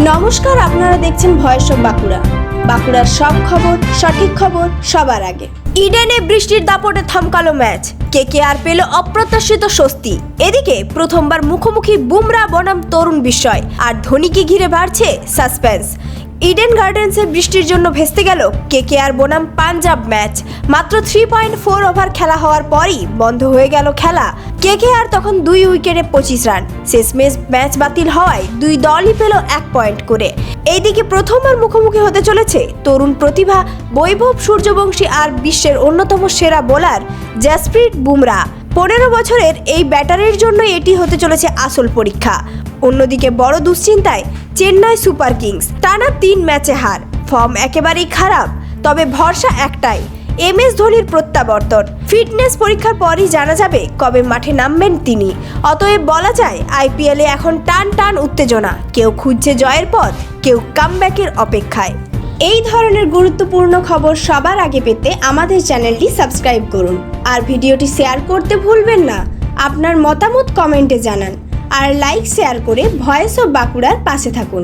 নমস্কার, আপনারা দেখছেন ভয়েস অফ বাঁকুড়া। বাঁকুড়ার সব খবর, সঠিক খবর সবার আগে। ইডেনে বৃষ্টির দাপটে থমকালো ম্যাচ, কেকেআর পেল অপ্রত্যাশিত স্বস্তি। এদিকে প্রথমবার মুখোমুখি বুমরা বনাম তরুণ বিস্ময়, আর ধোনিকে ঘিরে বাড়ছে সাসপেন্স। ইডেন গার্ডেন্সে বৃষ্টির জন্য ভেস্তে গেল কেকেআর বনাম পাঞ্জাব ম্যাচ। মাত্র 3.4 ওভার খেলা হওয়ার পরই বন্ধ হয়ে গেল খেলা। কেকেআর তখন 2 উইকেটে 25 রান। শেষমেশ ম্যাচ বাতিল হওয়ায় দুই দলই পেল 1 পয়েন্ট করে। এইদিকে প্রথমবার মুখোমুখি হতে চলেছে তরুণ প্রতিভা বৈভব সূর্যবংশী আর বিশ্বের অন্যতম সেরা বোলার জসপ্রীত বুমরা। 15 বছরের এই ব্যাটারের জন্য এটি হতে চলেছে আসল পরীক্ষা। অন্যদিকে বড় দুশ্চিন্তায় চেন্নাই সুপার কিংস। টানা 3 ম্যাচে হার, ফর্ম একেবারেই খারাপ। তবে ভরসা একটাই, MS ধোনির প্রত্যাবর্তন। ফিটনেস পরীক্ষার পরই জানা যাবে কবে মাঠে নামবেন তিনি। অতএব বলা যায় IPL-এ এখন টান টান উত্তেজনা। কেউ খুঁজছে জয়ের পথ, কেউ কামব্যাকের অপেক্ষায়। এই ধরনের গুরুত্বপূর্ণ খবর সবার আগে পেতে আমাদের চ্যানেলটি সাবস্ক্রাইব করুন, আর ভিডিওটি শেয়ার করতে ভুলবেন না। আপনার মতামত কমেন্টে জানান, আর লাইক শেয়ার করে ভয়েস অফ বাঁকুড়ার পাশে থাকুন।